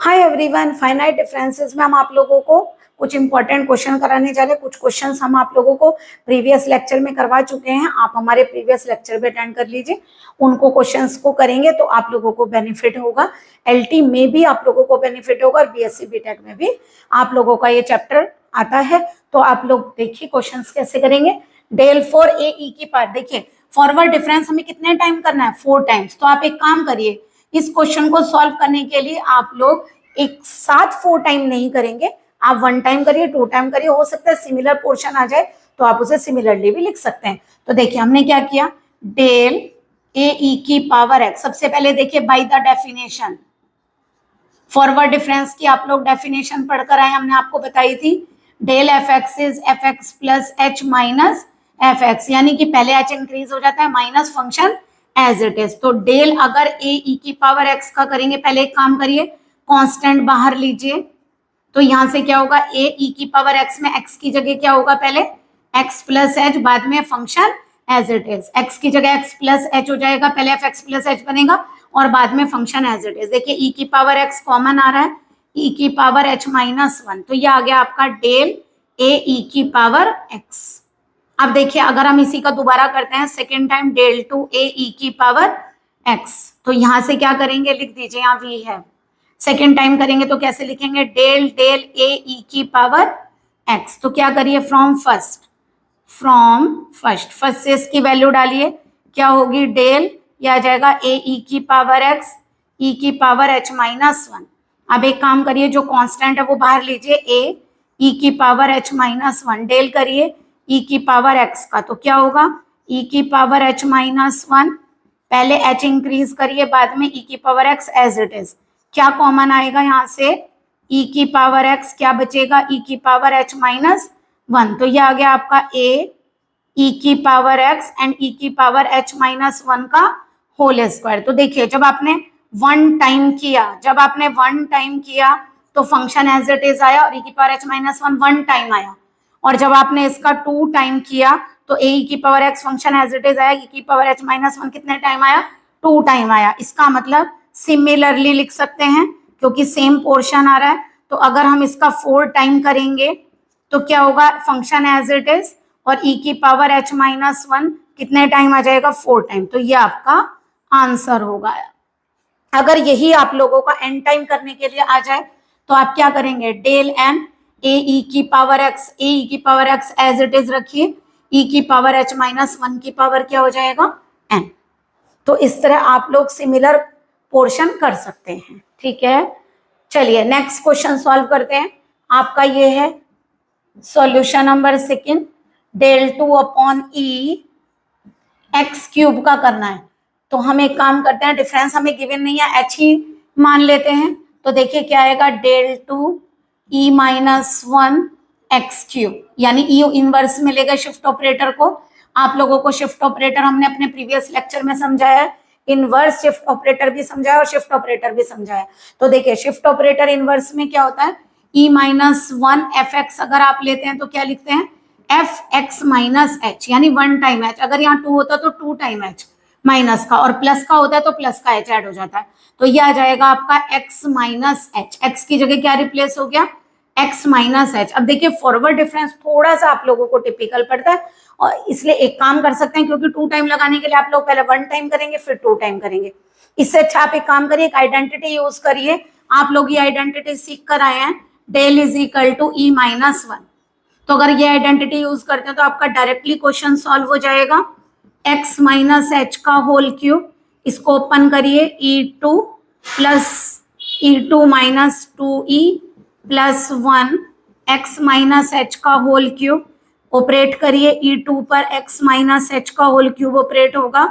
Hi everyone, finite differences में हम आप लोगों को कुछ इंपॉर्टेंट क्वेश्चन कराने जा रहे हैं। कुछ क्वेश्चंस हम आप लोगों को प्रीवियस लेक्चर में करवा चुके हैं। आप हमारे प्रीवियस लेक्चर भी अटेंड कर लीजिए। उनको क्वेश्चंस को करेंगे तो आप लोगों को बेनिफिट होगा। एलटी में भी आप लोगों को बेनिफिट होगा और बीएससी बीटेक में भी आप लोगों का ये चैप्टर आता है। तो आप लोग देखिए क्वेश्चन कैसे करेंगे। डेल फॉर ए ई की पावर, देखिए फॉरवर्ड डिफरेंस हमें कितने टाइम करना है, 4 टाइम्स। तो आप एक काम करिए, इस क्वेश्चन को सॉल्व करने के लिए आप लोग एक साथ 4 टाइम नहीं करेंगे, आप 1 टाइम करिए, 2 टाइम करिए। हो सकता है सिमिलर पोर्शन आ जाए तो आप उसे सिमिलरली भी लिख सकते हैं। तो देखिए हमने क्या किया, डेल ए ई की पावर एक्स। सबसे पहले देखिए by the definition, forward difference की आप लोग डेफिनेशन पढ़कर आए, हमने आपको बताई थी। Del F X is F X plus H minus F X, यानी कि पहले एच इंक्रीज हो जाता है minus function as it is. तो डेल अगर ए ई की पावर एक्स का करेंगे, पहले एक काम करिए, कांस्टेंट बाहर लीजिए। तो यहां से क्या होगा, ए ई की पावर एक्स में एक्स की जगह क्या होगा, पहले एक्स प्लस एच, बाद में function as it is. X की जगह एक्स प्लस एच हो जाएगा, पहले एफ एक्स प्लस एच बनेगा और बाद में फंक्शन एज इट इज। देखिए ई की पावर एक्स कॉमन आ रहा है, ई की पावर एच माइनस 1, तो ये आ गया आपका डेल ए ई की पावर एक्स। अब देखिए अगर हम इसी का दोबारा करते हैं सेकेंड टाइम, डेल टू ए ई की पावर एक्स, तो यहां से क्या करेंगे, लिख दीजिए, यहाँ वी है। सेकेंड टाइम करेंगे तो कैसे लिखेंगे, डेल डेल ए ई की पावर एक्स। तो क्या करिए, फ्रॉम फर्स्ट फर्स्ट से इसकी वैल्यू डालिए, क्या होगी, डेल, यह आ जाएगा ए ई की पावर एक्स, ई की पावर एच माइनस 1। अब एक काम करिए, जो कांस्टेंट है वो बाहर लीजिए, ए ई की पावर एच माइनस 1, डेल करिए ई की पावर एक्स का, तो क्या होगा, ई की पावर एच माइनस 1, पहले एच इंक्रीज करिए, बाद में ई की power X as it is. क्या कॉमन आएगा यहाँ से, ई की पावर एक्स, क्या बचेगा, ई की पावर एच माइनस 1। तो ये आ गया आपका ए ई की पावर एक्स एंड ई की पावर एच माइनस 1 का होल स्क्वायर। तो देखिए जब आपने 1 टाइम किया तो फंक्शन एज इट इज आया और ई की पावर एच माइनस 1 टाइम आया, और जब आपने इसका 2 टाइम किया तो ए ई की power X function as it is आया, ई की पावर एच माइनस 1 कितने टाइम आया, 2 टाइम आया। इसका मतलब सिमिलरली लिख सकते हैं क्योंकि सेम पोर्शन आ रहा है। तो अगर हम इसका 4 टाइम करेंगे तो क्या होगा, फंक्शन एज इट इज और ई की पावर एच माइनस 1 कितने टाइम आ जाएगा, 4 टाइम। तो ये आपका आंसर होगा। अगर यही आप लोगों का एन टाइम करने के लिए आ जाए तो आप क्या करेंगे, डेल एन ए ई की पावर एक्स, ए ई की power X as it is रखिए, ई की पावर एच माइनस 1 की पावर क्या हो जाएगा, एन। तो इस तरह आप लोग सिमिलर पोर्शन कर सकते हैं, ठीक है। चलिए नेक्स्ट क्वेश्चन सॉल्व करते हैं। आपका ये है सॉल्यूशन नंबर 2, डेल 2 अपॉन ई एक्स क्यूब का करना है। तो हम एक काम करते हैं, डिफरेंस हमें गिवन नहीं है, एच ही मान लेते हैं। तो देखिए क्या आएगा, डेल 2 ई माइनस 1 एक्स क्यूब, यानी ई इनवर्स मिलेगा शिफ्ट ऑपरेटर को। आप लोगों को शिफ्ट ऑपरेटर हमने अपने प्रीवियस लेक्चर में समझाया है, इनवर्स शिफ्ट ऑपरेटर भी समझाया और शिफ्ट ऑपरेटर भी समझाया। तो देखिए शिफ्ट ऑपरेटर इनवर्स में क्या होता है, ई माइनस 1 एफ एक्स अगर आप लेते हैं तो क्या लिखते हैं, एफ एक्स माइनस एच, यानी 1 टाइम एच। अगर यहाँ 2 होता तो 2 टाइम एच माइनस का, और प्लस का होता है तो प्लस का एच ऐड हो जाता है। तो ये आ जाएगा आपका एक्स माइनस एच, एक्स की जगह क्या रिप्लेस हो गया, एक्स माइनस एच। अब देखिए फॉरवर्ड डिफरेंस थोड़ा सा आप लोगों को टिपिकल पड़ता है, और इसलिए एक काम कर सकते हैं, क्योंकि 2 टाइम लगाने के लिए आप लोग पहले 1 टाइम करेंगे फिर 2 टाइम करेंगे। इससे अच्छा आप एक काम करिए, एक आइडेंटिटी यूज करिए। आप लोग ये आइडेंटिटी सीख कर आए हैं, del is equal to E minus 1। तो अगर ये आइडेंटिटी यूज करते हैं तो आपका डायरेक्टली क्वेश्चन सॉल्व हो जाएगा। एक्स माइनस एच का होल क्यूब, इसको ओपन करिए, e two plus e two minus 2e plus 1 x minus h का होल क्यूब, ऑपरेट करिए, E2 पर x माइनस एच का होल क्यूब ऑपरेट होगा,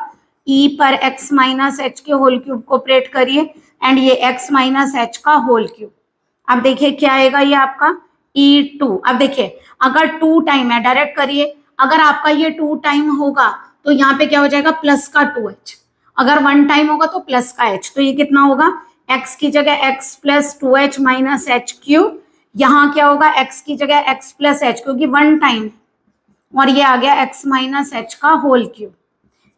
E पर x माइनस एच के होल क्यूब को ऑपरेट करिए, एंड ये x माइनस एच का होल क्यूब। अब देखिए क्या आएगा, ये आपका E2। अब देखिए अगर 2 टाइम है, डायरेक्ट करिए, अगर आपका ये 2 टाइम होगा तो यहाँ पे क्या हो जाएगा, प्लस का 2h। अगर 1 टाइम होगा तो प्लस का h, तो ये कितना होगा, x की जगह x plus 2h minus H cube. यहाँ क्या होगा, x की जगह x प्लस एच, क्योंकि 1 टाइम, और ये आ गया x माइनस एच का होल क्यूब।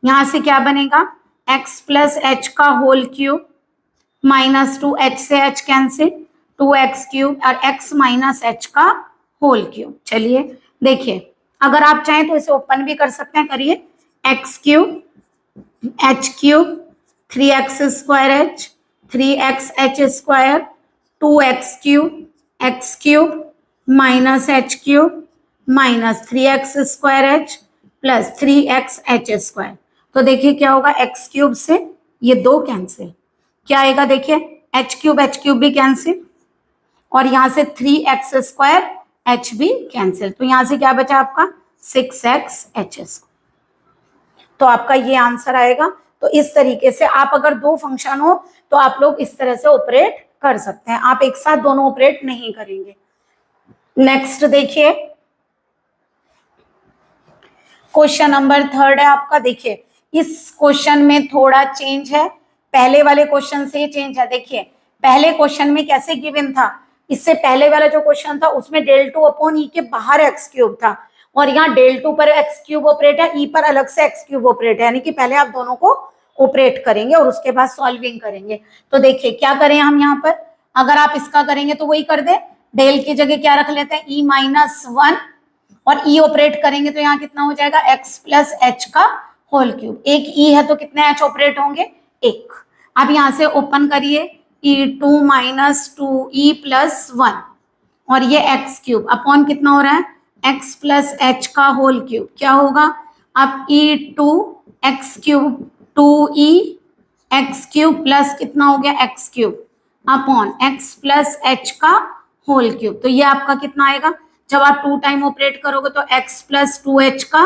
यहां से क्या बनेगा, x प्लस एच का होल क्यूब माइनस 2h से h कैंसिल, 2x³ और x माइनस एच का होल क्यूब। चलिए देखिए, अगर आप चाहें तो इसे ओपन भी कर सकते हैं, करिए। x³ h³ 3x² 3xh² 2x³ x³ minus h³ minus 3x² plus 3xh²। तो देखिए क्या होगा, x³ से ये 2 कैंसिल, क्या आएगा देखिए, h³ भी कैंसिल और यहां से 3x² h भी कैंसिल। तो यहां से क्या बचा आपका 6xh²। तो आपका ये आंसर आएगा। तो इस तरीके से आप अगर 2 फंक्शन हो तो आप लोग इस तरह से ऑपरेट कर सकते हैं, आप एक साथ दोनों ऑपरेट नहीं करेंगे। नेक्स्ट देखिए, क्वेश्चन नंबर 3 है आपका। देखिए इस क्वेश्चन में थोड़ा चेंज है, पहले वाले क्वेश्चन से चेंज है। देखिए पहले क्वेश्चन में कैसे गिवन था, इससे पहले वाला जो क्वेश्चन था उसमें del2/e के बाहर x³ था और यहाँ del2 पर x³ ऑपरेट है, e पर अलग से x³ ऑपरेट है, यानी कि पहले आप दोनों को ऑपरेट करेंगे और उसके बाद सॉल्विंग करेंगे। तो देखिए क्या करें हम यहाँ पर, अगर आप इसका करेंगे तो वही कर दे, डेल की जगह क्या रख लेते हैं e-1 और e ऑपरेट करेंगे तो यहाँ कितना हो जाएगा x प्लस h का होल क्यूब। एक e है तो कितने h ऑपरेट होंगे, 1। अब यहाँ से ओपन करिए e2 माइनस 2e प्लस 1 और ये x³ अपॉन कितना हो रहा है x प्लस h का होल क्यूब, क्या होगा अब e2 x³ 2e x³ plus कितना हो गया x³ upon x plus h का होल क्यूब। तो ये आपका कितना आएगा, जब आप 2 टाइम ऑपरेट करोगे तो x प्लस 2h का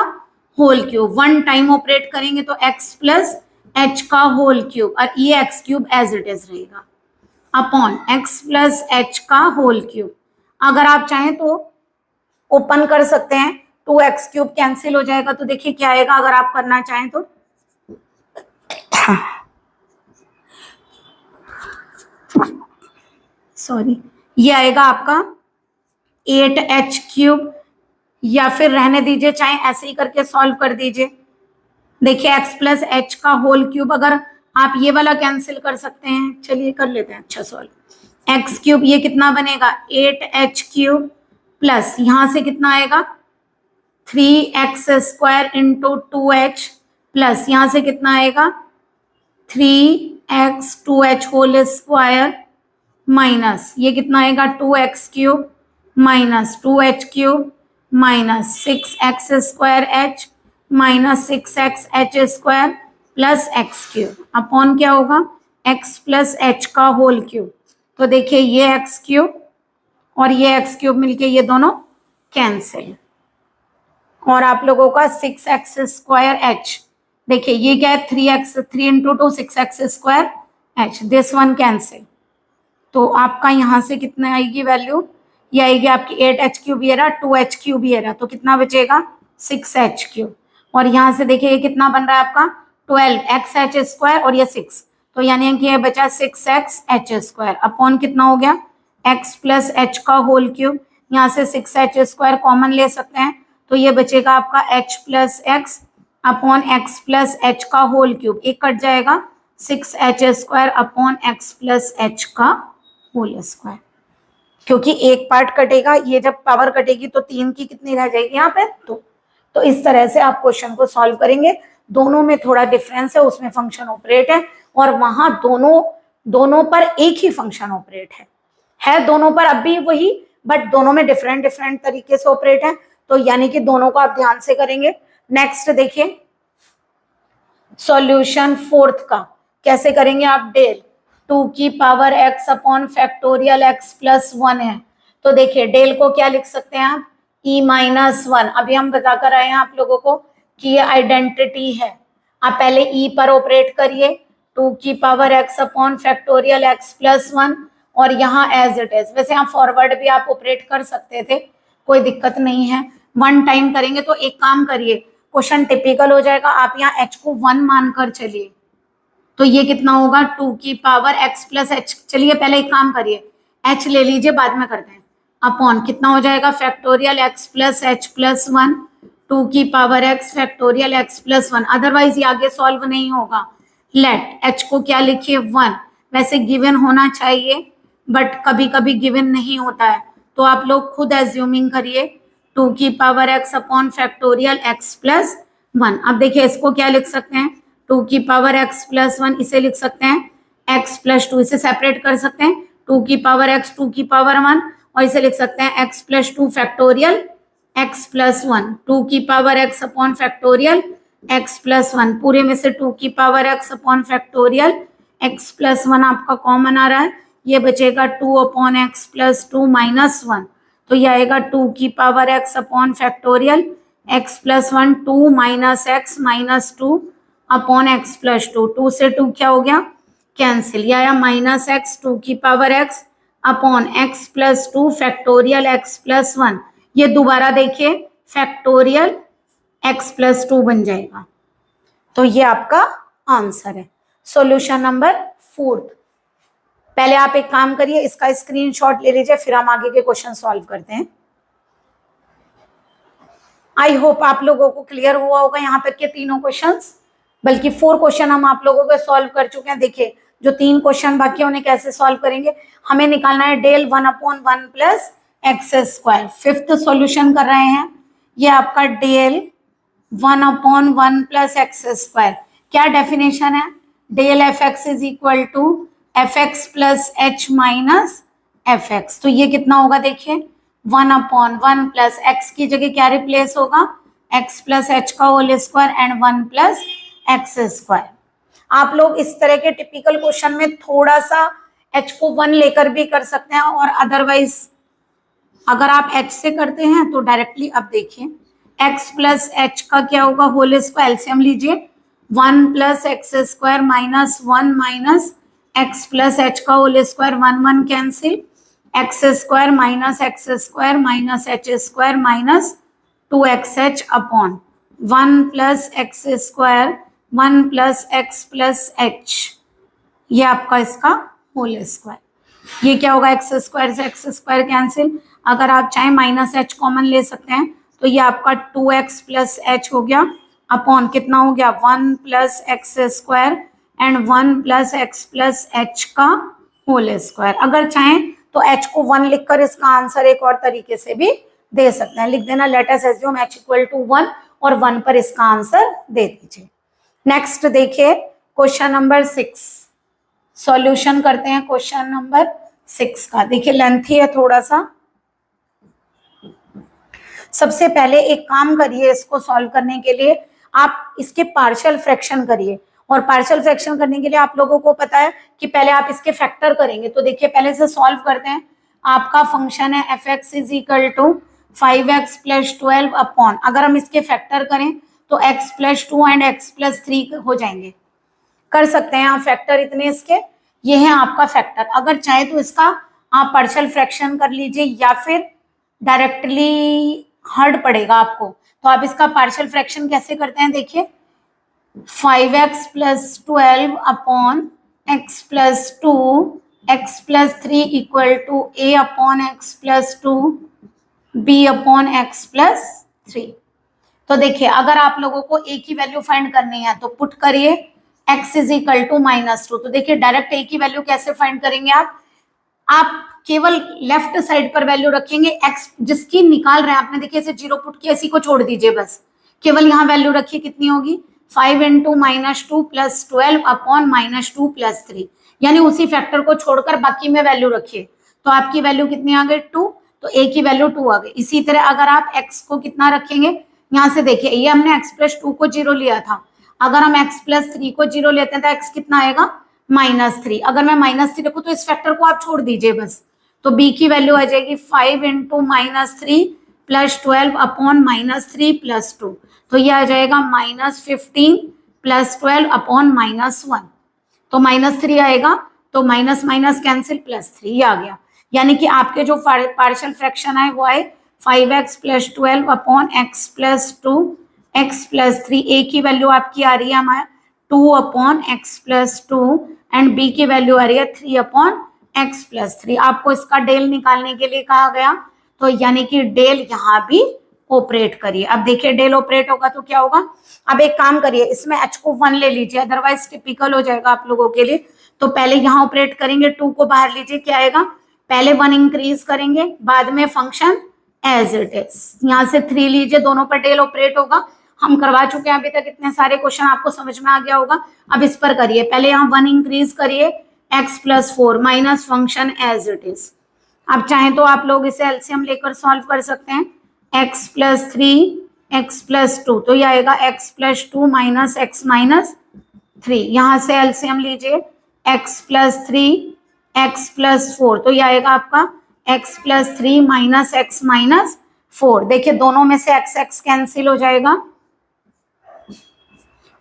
होल क्यूब, 1 टाइम ऑपरेट करेंगे तो x प्लस h का होल क्यूब और ये x³ एज इट इज रहेगा अपॉन x प्लस h का होल क्यूब। अगर आप चाहें तो ओपन कर सकते हैं, 2x³ कैंसिल हो जाएगा। तो देखिए क्या आएगा अगर आप करना चाहें तो, सॉरी, ये आएगा आपका 8h³ या फिर रहने दीजिए, चाहे ऐसे ही करके सॉल्व कर दीजिए। देखिए x प्लस h का होल क्यूब, अगर आप ये वाला कैंसिल कर सकते हैं, चलिए कर लेते हैं अच्छा सॉल्व। x³ ये कितना बनेगा 8h³ प्लस यहां से कितना आएगा 3x² इंटू 2h प्लस यहां से कितना आएगा 3x 2h whole square minus ये कितना आएगा 2x³ minus 2h³ minus 6x² h minus 6xh² plus x³ upon क्या होगा x प्लस h का होल क्यूब। तो देखिए ये x³ और ये x³ मिलके ये दोनों कैंसिल और आप लोगों का 6x² h, देखिए ये क्या है 3 into 2 6x² h, this one cancel. तो आपका यहाँ से कितना आएगी वैल्यू, ये आएगी आपकी 8h³ ये रहा 2h³ ये रहा, तो कितना बचेगा 6h³ और यहाँ से देखिए ये कितना बन रहा है आपका 12xh² और ये 6, तो यानी कि ये बचा 6xh² अपॉन कितना हो गया x प्लस h का होल क्यूब। यहाँ से 6h² कॉमन ले सकते हैं तो ये बचेगा आपका h plus x upon x plus h का होल क्यूब, एक कट जाएगा 6h² upon x plus h का होल स्क्वायर, क्योंकि एक पार्ट कटेगा, ये जब पावर कटेगी तो 3 की कितनी रह जाएगी यहाँ पे 2। तो इस तरह से आप क्वेश्चन को सॉल्व करेंगे। दोनों में थोड़ा डिफरेंस है, उसमें फंक्शन ऑपरेट है और वहां दोनों पर एक ही फंक्शन ऑपरेट है दोनों पर अब भी वही, बट दोनों में डिफरेंट तरीके से ऑपरेट है। तो यानी कि दोनों को आप ध्यान से करेंगे। नेक्स्ट देखिए सॉल्यूशन 4th का कैसे करेंगे आप, डेल 2 की power x upon factorial x plus 1 है। तो देखिए डेल को क्या लिख सकते हैं आप e-1। अभी हम बता कर आए हैं आप लोगों को कि ये आइडेंटिटी है। आप पहले e पर ऑपरेट करिए 2 की power x upon factorial x plus 1 और यहाँ एज इट इज, वैसे यहाँ फॉरवर्ड भी आप ऑपरेट कर सकते थे, कोई दिक्कत नहीं है। 1 टाइम करेंगे तो एक काम करिए, क्वेश्चन टिपिकल हो जाएगा, आप यहाँ h को 1 मानकर चलिए। तो ये कितना होगा 2 की पावर x प्लस h, चलिए पहले एक काम करिए h ले लीजिए बाद में करते हैं, अपॉन कितना हो जाएगा factorial x plus h plus 1 2 की power x factorial x plus 1, otherwise ये आगे सॉल्व नहीं होगा। लेट h को क्या लिखिए 1, वैसे गिवन होना चाहिए बट कभी कभी गिवन नहीं होता है, तो आप लोग खुद एज्यूमिंग करिए 2 की power x upon factorial x plus 1। अब देखिए इसको क्या लिख सकते हैं, 2 की पावर x प्लस 1, इसे लिख सकते हैं x प्लस 2, इसे सेपरेट कर सकते हैं 2 की पावर x 2 की पावर 1, और इसे लिख सकते हैं x plus 2 factorial x plus 1, 2 की power x upon factorial x plus 1, पूरे में से 2 की power x upon factorial x plus 1 आपका कॉमन आ रहा है, ये बचेगा 2 अपॉन एक्स प्लस 2 माइनस 1, तो ये आएगा 2 की power x upon factorial x plus 1 2 minus x minus 2 upon x plus 2, 2 से 2 क्या हो गया कैंसिल, ये आया माइनस एक्स 2 की power x upon x plus 2 factorial x plus 1, ये दोबारा देखिए फैक्टोरियल x प्लस 2 बन जाएगा। तो ये आपका आंसर है, सॉल्यूशन नंबर 4। पहले आप एक काम करिए, इसका स्क्रीनशॉट ले लीजिए, फिर हम आगे के क्वेश्चन सॉल्व करते हैं। आई होप आप लोगों को क्लियर हुआ होगा यहाँ तक के तीनों क्वेश्चंस, बल्कि 4 क्वेश्चन हम आप लोगों को सॉल्व कर चुके हैं। देखिए जो 3 क्वेश्चन बाकी है उन्हें कैसे सॉल्व करेंगे, हमें निकालना है del 1 upon 1 plus x square. 5th solution कर रहे हैं, ये आपका del 1 upon 1 plus x square, क्या डेफिनेशन है, del F X is equal to F X plus H minus F X. तो ये कितना होगा देखिए 1 अपॉन 1 प्लस एक्स की जगह क्या रिप्लेस होगा एक्स प्लस एच का whole square and 1 plus x square. आप लोग इस तरह के टिपिकल क्वेश्चन में थोड़ा सा एच को 1 लेकर भी कर सकते हैं, और अदरवाइज अगर आप एच से करते हैं तो डायरेक्टली अब देखिए एक्स प्लस एच का क्या होगा होल स्क्वायर, एलसीएम लीजिए 1 plus x square minus 1 minus x plus H का whole square, 1 1 cancel, x square minus x square minus h square minus 2xh upon 1 plus x square 1 plus x plus h, ये आपका इसका whole square. ये क्या होगा x square से x square cancel, अगर आप चाहें माइनस एच कॉमन ले सकते हैं, तो ये आपका 2x प्लस एच हो गया अपॉन कितना हो गया 1 plus x square and 1 plus x plus H का होल स्क्वायर। अगर चाहें तो h को 1 लिखकर इसका आंसर एक और तरीके से भी दे सकते हैं, लिख देना let us assume h equal to 1 और 1 पर इसका आंसर दे दीजिए। नेक्स्ट देखिए क्वेश्चन नंबर 6, सॉल्यूशन करते हैं क्वेश्चन नंबर 6 का। देखिए लेंथी है थोड़ा सा, सबसे पहले एक काम करिए, इसको सॉल्व करने के लिए आप इसके पार्शियल फ्रैक्शन करिए, और पार्शियल फ्रैक्शन करने के लिए आप लोगों को पता है कि पहले आप इसके फैक्टर करेंगे। तो देखिए पहले से सॉल्व करते हैं, आपका फंक्शन है F X is equal to 5x plus 12 upon, अगर हम इसके फैक्टर करें तो x plus 2 and x plus 3 हो जाएंगे, कर सकते हैं आप फैक्टर इतने इसके, ये है आपका फैक्टर। अगर चाहे तो इसका आप पार्शियल फ्रैक्शन कर लीजिए, या फिर डायरेक्टली हार्ड पड़ेगा आपको, तो आप इसका पार्शियल फ्रैक्शन कैसे करते हैं देखिए 5x plus 12 upon x plus 2 x plus 3 equal to a upon x plus 2 b upon x plus 3। तो देखिए अगर आप लोगों को a की वैल्यू फाइंड करनी है तो पुट करिए x इज इक्वल टू -2। तो देखिए डायरेक्ट a की वैल्यू कैसे फाइंड करेंगे आप केवल लेफ्ट साइड पर वैल्यू रखेंगे, x जिसकी निकाल रहे हैं आपने, देखिए इसे 0 पुट किया, इसी को छोड़ दीजिए बस, केवल यहाँ वैल्यू रखिए, कितनी होगी 5 इंटू -2 प्लस 12 अपॉन -2 प्लस 3, यानी उसी फैक्टर को छोड़कर बाकी में वैल्यू रखिए, तो आपकी वैल्यू कितनी आ गई 2, तो a की वैल्यू 2 आ गई। इसी तरह अगर आप x को कितना रखेंगे, यहाँ से देखिए ये हमने x प्लस 2 को 0 लिया था, अगर हम x प्लस 3 को 0 लेते हैं तो x कितना आएगा -3, अगर मैं -3 रखूँ तो इस फैक्टर को आप छोड़ दीजिए बस, तो b की वैल्यू आ जाएगी 5 इंटू -3 प्लस 12 अपॉन -3 प्लस 2, तो ये आ जाएगा -15 प्लस 12 अपॉन -1, तो -3 आएगा, तो माइनस माइनस कैंसिल +3 ये आ गया, यानी कि आपके जो पार्शियल फ्रैक्शन है वो आए 5x plus 12 upon x plus 2 x plus 3, a की वैल्यू आपकी आ रही है हमारा 2 upon x plus 2 and b की वैल्यू आ रही है 3 अपॉन x प्लस 3। आपको इसका डेल निकालने के लिए कहा गया, तो यानी कि डेल यहाँ भी ऑपरेट करिए। अब देखिए डेल ऑपरेट होगा तो क्या होगा, अब एक काम करिए इसमें h को 1 ले लीजिए, अदरवाइज टिपिकल हो जाएगा आप लोगों के लिए, तो पहले यहाँ ऑपरेट करेंगे, 2 को बाहर लीजिए, क्या आएगा, पहले 1 इंक्रीज करेंगे, बाद में फंक्शन एज इट इज। यहाँ से 3 लीजिए, दोनों पर डेल ऑपरेट होगा। हम करवा चुके हैं अभी तक इतने सारे क्वेश्चन, आपको समझ में आ गया होगा। अब इस पर करिए, पहले यहाँ 1 इंक्रीज करिए, x+4 minus function as it is. अब चाहें तो आप लोग इसे एलसीएम लेकर सॉल्व कर सकते हैं, x+3 x+2, तो ये आएगा x+2 माइनस x माइनस 3। यहाँ से एलसीएम लीजिए, x+3 x+4, तो ये आएगा आपका x+3 माइनस x माइनस 4। देखिए दोनों में से x कैंसिल हो जाएगा,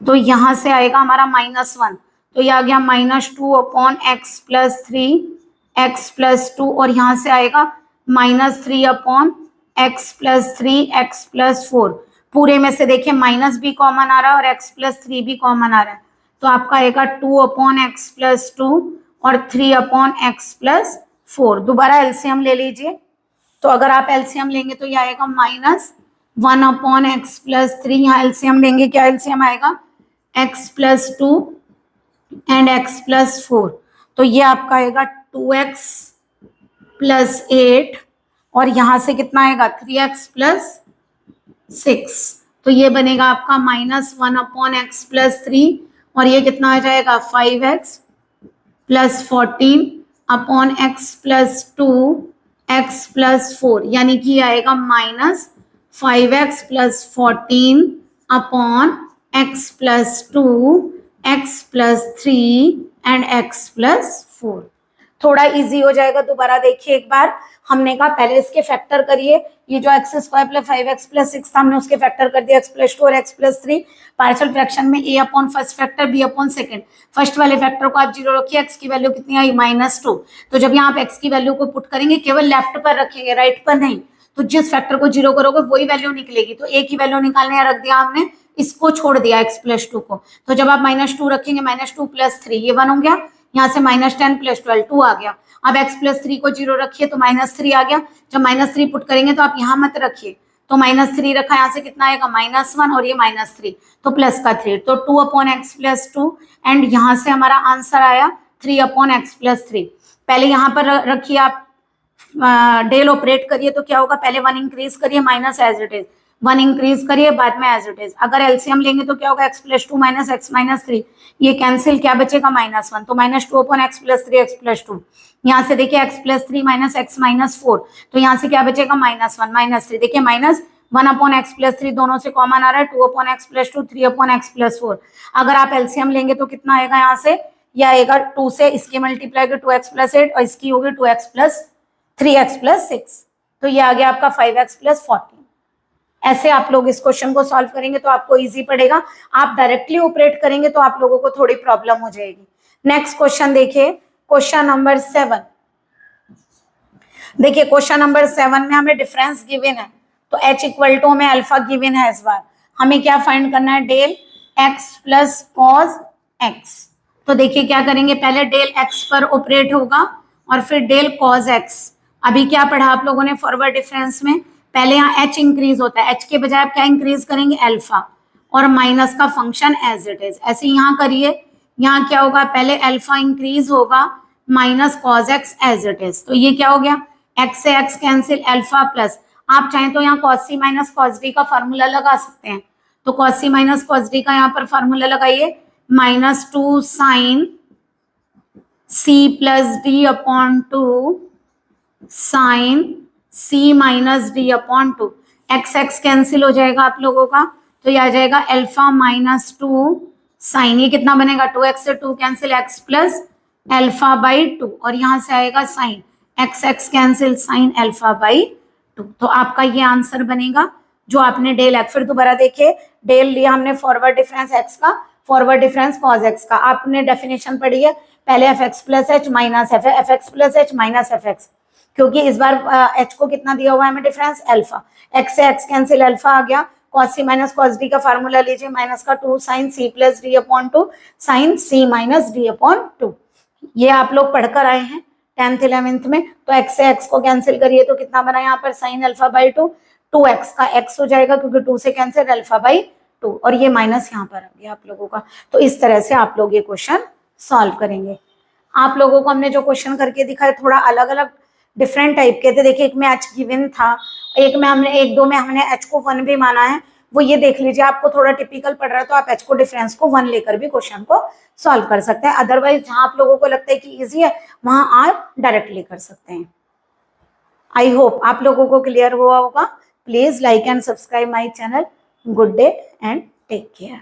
तो यहां से आएगा हमारा -1, तो ये आ गया -2 अपॉन x+3 x+2, और यहां से आएगा -3 अपॉन x+3 x+4। पूरे में से देखिए माइनस भी कॉमन आ रहा है और x+3 भी कॉमन आ रहा है, तो आपका आएगा 2 अपॉन x+2 और 3 अपॉन x+4। दोबारा एलसीएम ले लीजिए, तो अगर आप एलसीएम लेंगे तो ये आएगा -1 अपॉन x+3, यहाँ एलसीएम लेंगे, क्या एलसीएम आएगा, x+2 एंड x+4, तो ये आपका आएगा 2x + 8, और यहां से कितना आएगा 3x + 6, तो ये बनेगा आपका -1 अपॉन x+3, और ये कितना आ जाएगा 5x + 14 अपॉन x+2 x+4, यानी कि आएगा -5x + 14 upon x+2 x+3 and x+4। थोड़ा इजी हो जाएगा। दोबारा देखिए एक बार, हमने कहा पहले इसके फैक्टर करिए, ये जो x² + 5x + 6 था हमने उसके फैक्टर कर दिया x+2 और x+3। पार्शियल फ्रैक्शन में a upon first factor b upon second, first वाले फैक्टर को आप 0 रखिए, x की वैल्यू कितनी आई -2, तो जब यहाँ आप x की वैल्यू को पुट करेंगे केवल लेफ्ट पर रखेंगे, राइट पर नहीं, तो जिस फैक्टर को 0 करोगे वही वैल्यू निकलेगी, तो a की वैल्यू निकालने रख दिया हमने, इसको छोड़ दिया x+2 को, तो जब आप -2 रखेंगे -2 + 3 ये 1 हो गया, यहाँ से -10 + 12 2 आ गया। अब x+3 को 0 रखिए तो -3 आ गया, जब -3 पुट करेंगे तो आप यहाँ मत रखिए, तो -3 रखा, यहाँ से कितना आएगा -1 और ये -3, तो प्लस का 3, तो 2 अपॉन x+2, एंड यहाँ से हमारा आंसर आया 3 अपॉन x+3। पहले यहाँ पर रखिए आप, डेल ऑपरेट करिए, तो क्या होगा, पहले 1 इंक्रीज करिए minus as it is, 1 increase करिए बाद में एज इट इज। अगर एलसीएम लेंगे तो क्या होगा, x+2 माइनस x माइनस 3, ये कैंसिल, क्या बचेगा -1, तो -2 अपॉन x+3 x+2। यहाँ से देखिए x+3 माइनस x माइनस 4, तो यहाँ से क्या बचेगा -1 -3, देखिए -1 अपॉन x+3 दोनों से कॉमन आ रहा है, 2 अपॉन x+2 3 अपॉन x+4। अगर आप एलसीएम लेंगे तो कितना आएगा, यहाँ से यह आएगा 2 से इसके मल्टीप्लाई कर 2x + 8 और इसकी होगी 2x + 3x + 6, तो ये आ गया आपका 5x + 14। ऐसे आप लोग इस क्वेश्चन को सॉल्व करेंगे तो आपको इजी पड़ेगा। आप डायरेक्टली ऑपरेट करेंगे तो आप लोगों को थोड़ी प्रॉब्लम हो जाएगी। नेक्स्ट क्वेश्चन देखिए, क्वेश्चन नंबर 7। देखिए क्वेश्चन नंबर 7 में हमें डिफरेंस गिवन है, तो h = हमें अल्फा गिवन है। इस बार हमें क्या फाइंड करना है, डेल x + cos x। तो देखिए क्या करेंगे, पहले डेल x पर ऑपरेट होगा और फिर डेल cos x। अभी क्या पढ़ा आप लोगों ने फॉरवर्ड डिफरेंस में, पहले यहाँ h इंक्रीज होता है, h के बजाय आप क्या इंक्रीज करेंगे, अल्फा, और माइनस का फंक्शन एज इट इज। ऐसे यहाँ करिए, यहाँ क्या होगा, पहले अल्फा इंक्रीज होगा minus cos x as it is, तो ये क्या हो गया, x से x कैंसिल, अल्फा प्लस, आप चाहें तो यहाँ cos c minus cos d का फॉर्मूला लगा सकते हैं, तो cos c minus cos d का यहाँ पर फॉर्मूला लगाइए, -2 sin c + d upon 2 sin c minus d upon 2, x cancel हो जाएगा आप लोगों का, तो ये आ जाएगा अल्फा -2 साइन, ये कितना बनेगा, 2x से 2 cancel, x plus alpha by 2, और यहाँ से आएगा sine, x cancel, sine alpha by 2, तो आपका ये आंसर बनेगा जो आपने डेल x। फिर दोबारा देखिए, डेल लिया हमने फॉरवर्ड डिफरेंस x का, फॉरवर्ड डिफरेंस cos x का, आपने डेफिनेशन पढ़ी है, पहले fx + h minus fx + h minus fx, क्योंकि इस बार h को कितना दिया हुआ है हमें डिफरेंस, अल्फा, x से x कैंसिल, अल्फा आ गया, cos c minus cos d का फार्मूला लीजिए, माइनस का 2 sin c + d upon 2 sin c minus d upon 2, ये आप लोग पढ़कर आए हैं 10th 11th में। तो x से x को कैंसिल करिए तो कितना बना यहाँ पर, sin अल्फा बाई 2, 2x का x हो जाएगा क्योंकि 2 से कैंसिल, अल्फा बाई 2, और ये माइनस यहाँ पर आ गया आप लोगों का। तो इस तरह से आप लोग ये क्वेश्चन सॉल्व करेंगे। आप लोगों को हमने जो क्वेश्चन करके दिखाया थोड़ा अलग अलग डिफरेंट टाइप के थे। देखिए एक में एच गिवन था, एक में हमने एक दो में हमने एच को 1 भी माना है, वो ये देख लीजिए। आपको थोड़ा टिपिकल पड़ रहा है तो आप एच को डिफरेंस को 1 लेकर भी क्वेश्चन को सॉल्व कर सकते हैं। अदरवाइज जहां आप लोगों को लगता है कि इजी है वहां आप डायरेक्टली कर सकते हैं। आई होप आप लोगों को क्लियर हुआ होगा। Please like and subscribe my channel. Good day and take care.